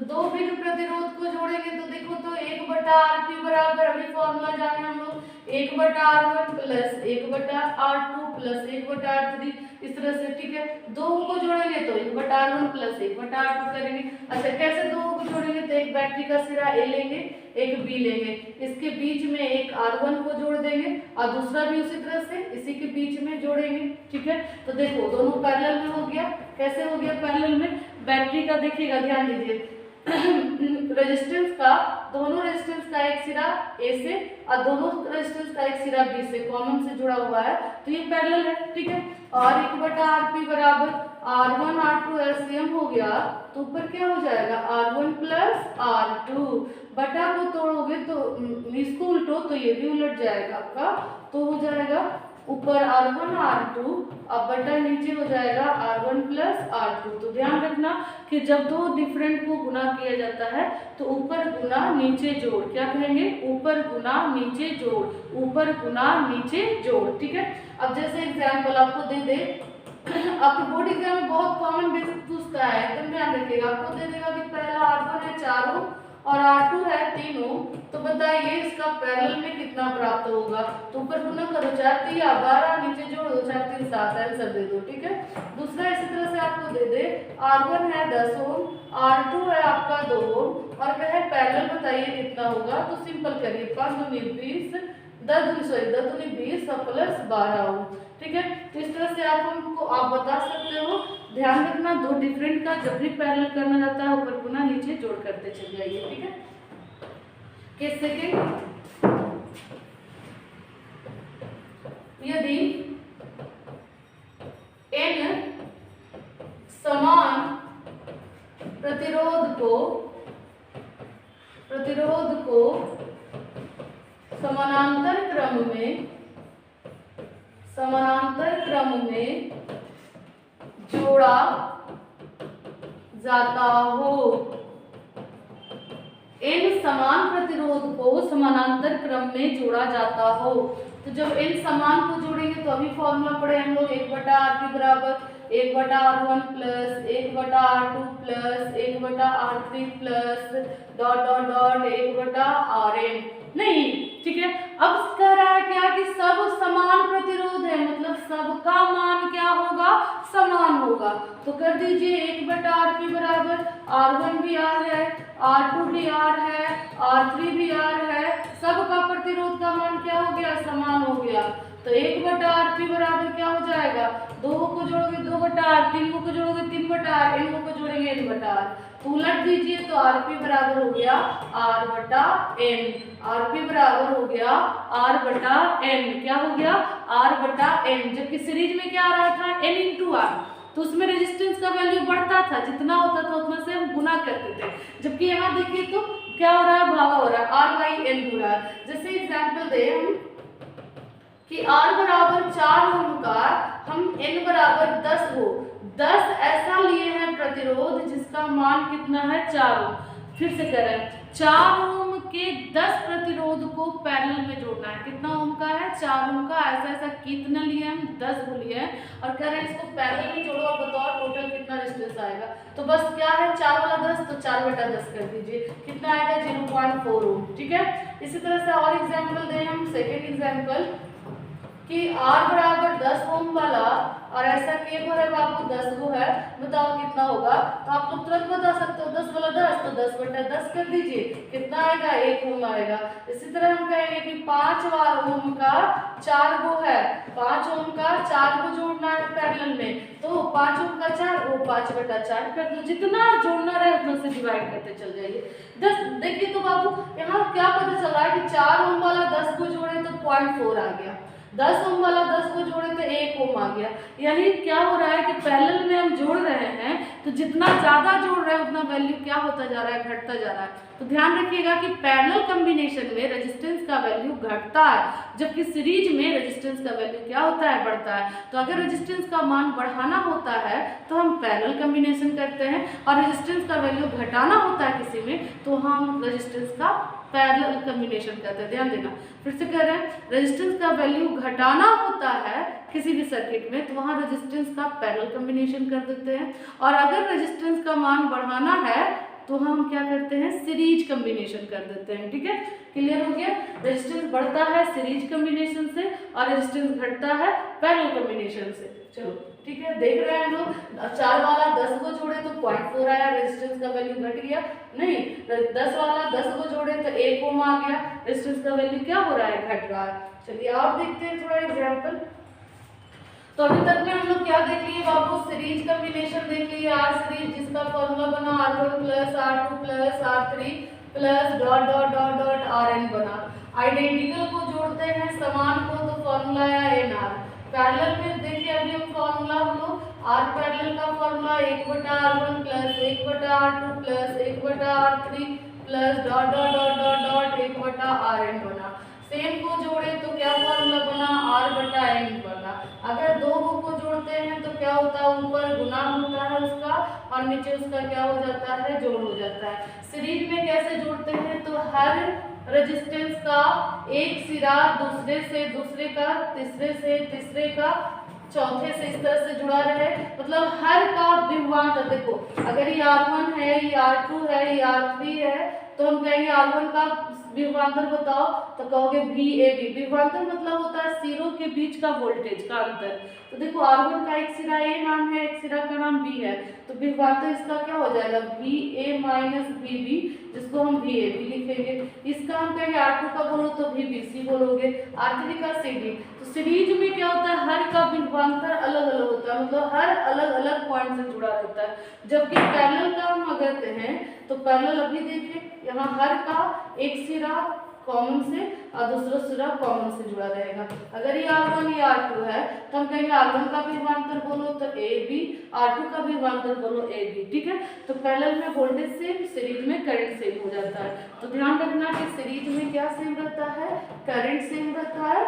दो भिन्न प्रतिरोध को जोड़ेंगे तो देखो तो 1 बटा RP बराबर, अभी फॉर्मूला जाने हम लोग, 1 बटा R1 प्लस 1 बटा R2 प्लस 1 बटा R3, इस तरह से, ठीक है। दो को जोड़ेंगे तो 1 बटा R1 प्लस 1 बटा R2 करेंगे। अच्छा, कैसे दो को जोड़ेंगे तो एक बैटरी का सिरा A लेंगे, एक B लेंगे, इसके बीच में एक R1 को जोड़ देंगे और दूसरा भी उसी तरह से इसी के बीच में जोड़ेंगे, ठीक है। तो देखो दोनों पैरेलल में हो गया। कैसे हो गया पैरेलल में, बैटरी का देखिएगा, ध्यान दीजिए, रेजिस्टेंस का, दोनों रेजिस्टेंस का एक सिरा A से और दोनों रेजिस्टेंस का एक सिरा B से कॉमन से जुड़ा हुआ है तो ये पैरेलल है, ठीक है। और 1 बटा RP बराबर R1 R2 LCM हो गया तो ऊपर क्या हो जाएगा, R1 प्लस R2, बटा को तोड़ोगे तो इसको उल्टो तो ये भी उलट जाएगा आपका, तो हो जाएगा ऊपर R1 R2 अब बटा नीचे हो जाएगा R1 प्लस R2। तो ध्यान रखना कि जब दो डिफरेंट को गुना किया जाता है तो ऊपर गुना नीचे जोड़, क्या कहेंगे, ऊपर गुना नीचे जोड़, ऊपर गुना नीचे जोड़, ठीक है। अब जैसे एग्जाम्पल आपको दे दे, आपके बोर्ड एग्जाम में बहुत कॉमन बेसिक पूछता है, एकदम ध्यान रखिएगा। आपको दे देगा कि पहला R1 है 4 ओम और R2 है 3 ओम, तो बताइए इसका पैरेलल में कितना प्राप्त होगा। तो ऊपर गुना करो, 4 3 12, नीचे जोड़ दो, 4 3 7, आंसर दे दो, ठीक है। दूसरा इसी तरह से आपको दे दे, R1 है 10 ओम, R2 है आपका 2 ओम और कहे पैरेलल बताइए कितना होगा। तो सिंपल करिए, 5 दूनी 20, 10 दूनी 20 प्लस 12 ओम, ठीक है। तो इस तरह से आप हमको आप बता सकते हो ध्यान रखना, दो डिफरेंट का जब भी पैरेलल करना जाता है ऊपर पुनः नीचे जोड़ करते चले जाइए, ठीक है। केस सेकेंड, यदि n समान प्रतिरोध को समानांतर क्रम में जोड़ा जाता हो, n समान प्रतिरोध को समानांतर क्रम में जोड़ा जाता हो। तो जब n समान को जोड़ेंगे तो अभी फॉर्मूला पढ़े हम लोग 1/Rp बराबर 1/R1 plus 1/R2 plus 1/R3 plus dot dot dot 1/Rn, नहीं, ठीक है। अब कह रहा है क्या कि सब समान प्रतिरोध है, मतलब सबका मान क्या होगा, समान होगा। तो कर दीजिए 1/Rp बराबर R1 भी R है, R2 भी R है, R3 भी R है, सबका प्रतिरोध का मान क्या हो गया, समान हो गया। तो 1/Rp बराबर क्या हो जाएगा, 2 को जोड़ोगे 2/R, 3 को जोड़ोगे 3/R, n को जोड़ेंगे n/R। तो उलट दीजिए तो Rp बराबर हो गया R/n, Rp बराबर हो गया R/n, क्या हो गया, R/n। जबकि सीरीज में क्या आ रहा था, n × R, तो उसमें रेजिस्टेंस का वैल्यू बढ़ता था, जितना होता था उतना से हम गुना करते थे। जबकि यहाँ देखिए तो क्या हो रहा है, भागा हो रहा है, R/n हो रहा है। जैसे एग्जाम्पल दे हम कि R बराबर 4 ओम का हम n बराबर 10 हो, 10 ऐसा लिए हैं प्रतिरोध जिसका मान कितना है, 4 ओम। फिर से करें, 4 ओम के 10 प्रतिरोध को पैरेलल में जोड़ना है। कितना ओम का है, 4 ओम का। ऐसा ऐसा कितना लिए हम, 10 को लिए हैं और कह रहे हैं इसको पैरेलल में जोड़ो और बताओ टोटल कितना रेजिस्टेंस आएगा। तो बस क्या है, 4 वाला 10, तो 4/10 कर दीजिए, कितना आएगा, 0.4 ओम, ठीक है। इसी तरह से और एग्जाम्पल दें हम, सेकेंड एग्जाम्पल कि R बराबर 10 ओम वाला और ऐसा के को है बाबू 10 को है, बताओ कितना होगा। तो आप लोग तुरंत बता सकते हो, 10 वाला 10, तो 10/10 कर दीजिए, कितना आएगा, 1 ओम आएगा। इसी तरह हम कहेंगे कि 5 ओम का 4 को है, 5 ओम का 4 को जोड़ना है पैरेलल में, तो 5 ओम का 4 वो 5/4 कर दो, जितना जोड़ना रहे उतना से डिवाइड करते चल जाइए। 10 देखिए तो बाबू यहाँ क्या पता चल रहा है कि 4 ओम वाला 10 को जोड़े तो 0.4 आ गया, 10 ओम वाला 10 को जोड़े तो 1 ओम आ गया। यानी क्या हो रहा है कि पैरेलल में हम जोड़ रहे हैं तो जितना ज्यादा जोड़ रहे हैं उतना वैल्यू क्या होता जा रहा है, घटता जा रहा है। तो ध्यान रखिएगा कि पैरेलल कॉम्बिनेशन में रेजिस्टेंस का वैल्यू घटता है, जबकि सीरीज में रेजिस्टेंस का वैल्यू क्या होता है, बढ़ता है। तो अगर रेजिस्टेंस का मान बढ़ाना होता है तो हम पैरेलल कॉम्बिनेशन करते हैं, और रेजिस्टेंस का वैल्यू घटाना होता है किसी में तो हम रेजिस्टेंस का पैरेलल कॉम्बिनेशन करते हैं। ध्यान देना, फिर से कह रहे हैं, रेजिस्टेंस का वैल्यू घटाना होता है किसी भी सर्किट में तो वहाँ रेजिस्टेंस का पैरेलल कॉम्बिनेशन कर देते हैं, और अगर रेजिस्टेंस का मान बढ़ाना है तो हम क्या करते हैं, सीरीज कॉम्बिनेशन कर देते हैं, ठीक है। क्लियर हो गया, रेजिस्टेंस बढ़ता है सीरीज कॉम्बिनेशन से और रेजिस्टेंस घटता है पैरेलल कॉम्बिनेशन से। चलो ठीक है, देख रहे हैं हम लोग, 4 वाला 10 को जोड़े तो 0.4 आया, रेजिस्टेंस का वैल्यू घट गया, नहीं 10 वाला 10 को जोड़े तो 1 ओम आ गया, रेजिस्टेंस का वैल्यू क्या हो रहा है, घट रहा है। चलिए आप देखते हैं थोड़ा एग्जाम्पल। तो अभी तक में हम लोग क्या देख लिए बाबू, सीरीज कॉम्बिनेशन देख लिए, आर सीरीज जिसका फॉर्मूला बना R1 plus R2 plus R3 plus dot dot dot dot Rn बना। आइडेंटिकल को जोड़ते हैं समान को तो फॉर्मूला आया NR। पैरेलल में देखिए अभी हम फॉर्मूला हम लोग R पैरेलल का formula 1/R1 plus 1/R2 plus 1/R3 plus dot dot dot dot dot 1/Rn बना। सेम को जोड़े तो क्या फॉर्मूला बना, R/n बना। अगर दो को जोड़ते हैं तो क्या होता है, ऊपर गुना होता है उसका और नीचे उसका क्या हो जाता है, जोड़ हो जाता है। सीरीज में कैसे जोड़ते हैं, तो हर रेजिस्टेंस का एक सिरा दूसरे से दूसरे का, तीसरे से तीसरे का, चौथे से इस तरह से जुड़ा रहे, मतलब हर का विभवांतर। देखो अगर ये R1 है, ये R2 है, ये R3 है, तो हम कहेंगे R1 का विभवांतर बताओ, तो कहोगे VAB। विभवांतर मतलब होता है सिरों के बीच का वोल्टेज का अंतर। तो देखो R1 का एक सिरा A नाम है, एक सिरा का नाम B है, तो विभवांतर इसका क्या हो जाएगा VA माइनस VB, जिसको हम VAB लिखेंगे। इसका हम कहेंगे R2 का बोलो तो VBC बोलोगे, R3 का CD। तो सीरीज में क्या होता है, हर का विभवांतर अलग अलग होता है, मतलब हर अलग अलग पॉइंट से जुड़ा रहता है। जबकि पैरेलल का हम अगर कहें तो पैरेलल अभी देखिए यहाँ हर का एक सिरा कॉमन से और दूसरा सिरा कॉमन से जुड़ा रहेगा। अगर ये R1 या R2 है तो हम कहेंगे R1 का विभवांतर बोलो तो AB, R2 का विभवांतर बोलो AB, ठीक है। तो पैरेलल में वोल्टेज सेम, सीरीज में करंट सेम हो जाता है। तो ध्यान रखना कि सीरीज में क्या सेम रहता है, करंट सेम रहता है,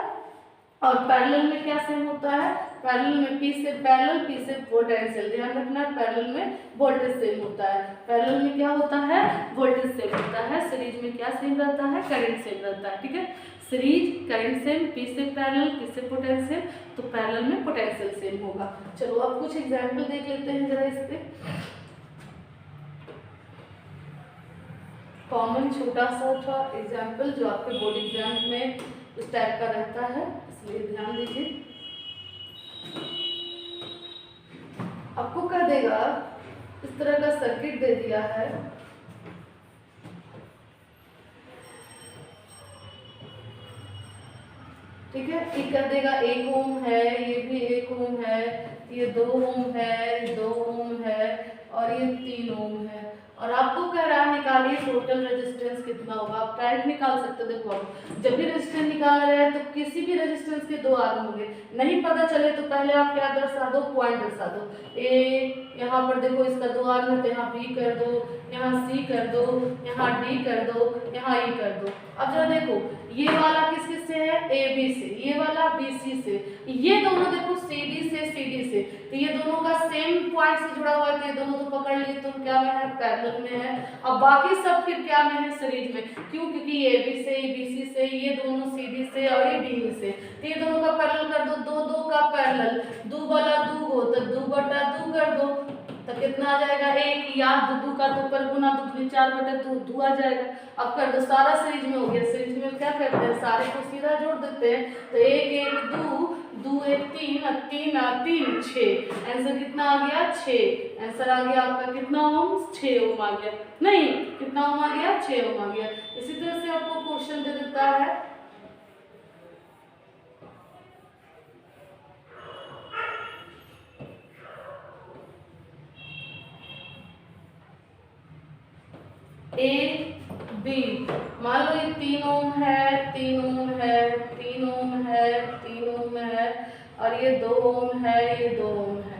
और पैरेलल में क्या सेम होता है, पैरेलल में P से पैरेलल, P से पोटेंशियल। ध्यान रखना पैरेलल में वोल्टेज सेम होता है, पैरेलल में क्या होता है, वोल्टेज सेम होता है। सीरीज में क्या सेम रहता है, करंट सेम रहता है, ठीक है। सीरीज करंट सेम, P से पैरेलल, P से पोटेंशियल, तो पैरेलल में पोटेंशियल सेम होगा। चलो अब कुछ एग्जाम्पल देख लेते हैं जरा इस पे। कॉमन छोटा सा एग्जाम्पल जो आपके बोर्ड एग्जाम में इस टाइप का रहता है, इसलिए ध्यान दीजिए। आपको क्या देगा, इस तरह का सर्किट दे दिया है, ठीक है। ये कर देगा 1 ओम है, ये भी 1 ओम है, ये 2 ओम है, ये 2 ओम है, और ये 3 ओम है। और आपको कह रहा है निकालिए टोटल रेजिस्टेंस कितना होगा। आप डायरेक्ट निकाल सकते हो। देखो आप जब भी रेजिस्टेंस निकाल रहे हैं तो किसी भी रेजिस्टेंस के 2 आर्म होंगे, नहीं पता चले तो पहले आप क्या दर्शा दो, पॉइंट दर्शा दो। ए यहाँ पर देखो इसका 2 आर्म है तो यहाँ B कर दो, यहाँ C कर दो, यहाँ D कर दो, यहाँ E कर दो। अब जरा देखो ये वाला किस किस से है, AB से, ये वाला BC से, ये दोनों देखो CD से, तो ये दोनों का सेम पॉइंट से जुड़ा हुआ है, तो ये दोनों तो पकड़ लिए, तो क्या में है, पैरेलल में है। अब बाकी सब फिर क्या में है, सीरीज में। क्यों, क्योंकि ये AB से, BC से, ये दोनों CD से और ये DE से, तो ये दोनों का पैरेलल कर दो, 2 2 का पैरेलल, 2 वाला 2 हो तो 2/2 कर दो, तो कितना आ जाएगा 1, या 2 का 2 पर गुना 2 4/2 आ जाएगा। अब कर दो, सारा सीरीज में हो गया। सीरीज में क्या करते हैं, सारे को सीधा जोड़ देते हैं, तो 1 1 2 2 1 3 और 3 और 3 6। आंसर कितना आ गया, 6। आंसर आ गया आपका कितना ओम, 6 ओम आ गया। नहीं, कितना ओम आ गया, 6 ओम आ गया। इसी तरह से आपको क्वेश्चन दे देता है A B। मान लो ये 3 ओम है, 3 ओम है, 3 ओम है, 3 ओम है, और ये 2 ओम है, ये 2 ओम है।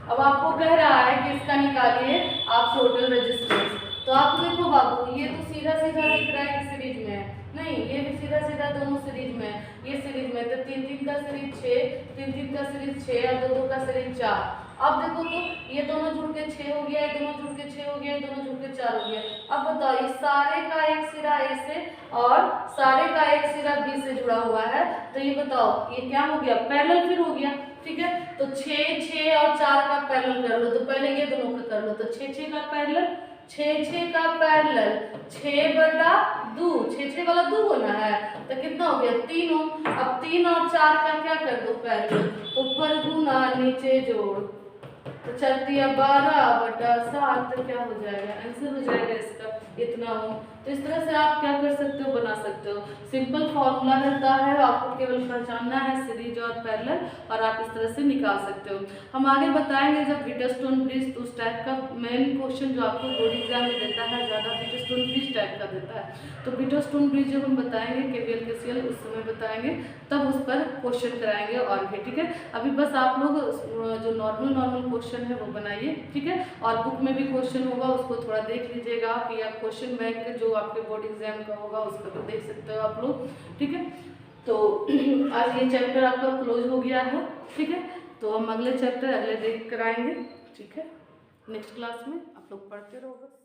अब आपको कह रहा है कि इसका निकालिए आप टोटल रेजिस्टेंस। तो आप देखो बाबू, ये तो सीधा सीधा दिख रहा है कि सीरीज में है, नहीं ये भी सीधा सीधा दोनों सीरीज में है, ये सीरीज में, तो 3 3 का सीरीज 6, 3 3 का सीरीज 6 और 2 2 का सीरीज 4। अब देखो तो ये दोनों जुड़ के 6 हो गया, ये दोनों जुड़ के 6 हो गया, ये दोनों जुड़ के 4 हो गया। अब बताओ ये सारे का एक सिरा A से और सारे का एक सिरा B से जुड़ा हुआ है, तो ये बताओ ये क्या हो गया, पैरेलल फिर हो गया, ठीक है। तो 6 6 और 4 का पैरेलल कर लो, तो पहले ये दोनों का कर लो, तो 6 6 का पैरेलल, 6 6 का पैरेलल, 6/2, 6 6 वाला 2 होना है, तो कितना हो गया 3 ओम। अब 3 और 4 का क्या कर दो पैरेलल, ऊपर गुना नीचे जोड़, तो 12/7, तो क्या हो जाएगा, आंसर हो जाएगा इसका इतना ओम। तो इस तरह से आप क्या कर सकते हो, बना सकते हो। सिंपल फॉर्मूला रहता है, आपको केवल पहचानना है सीरीज और पैरेलल, और आप इस तरह से निकाल सकते हो। हम आगे बताएंगे जब व्हीटस्टोन ब्रिज, तो उस टाइप का मेन क्वेश्चन जो आपको बोर्ड एग्जाम में देता है, ज़्यादा व्हीटस्टोन ब्रिज टाइप का देता है। तो व्हीटस्टोन ब्रिज जब हम बताएंगे KVL KCL उस समय बताएंगे, तब उस पर क्वेश्चन कराएंगे और भी, ठीक है। अभी बस आप लोग जो नॉर्मल क्वेश्चन है वो बनाइए, ठीक है। और बुक में भी क्वेश्चन होगा, उसको थोड़ा देख लीजिएगा आप, या क्वेश्चन बैंक जो आपके बोर्ड एग्जाम का होगा उसको तो देख सकते हो आप लोग, ठीक है। तो आज ये चैप्टर आपका क्लोज हो गया है, ठीक है। तो हम अगले चैप्टर अगले देख कराएंगे, ठीक है। नेक्स्ट क्लास में आप लोग पढ़ते रहो बस।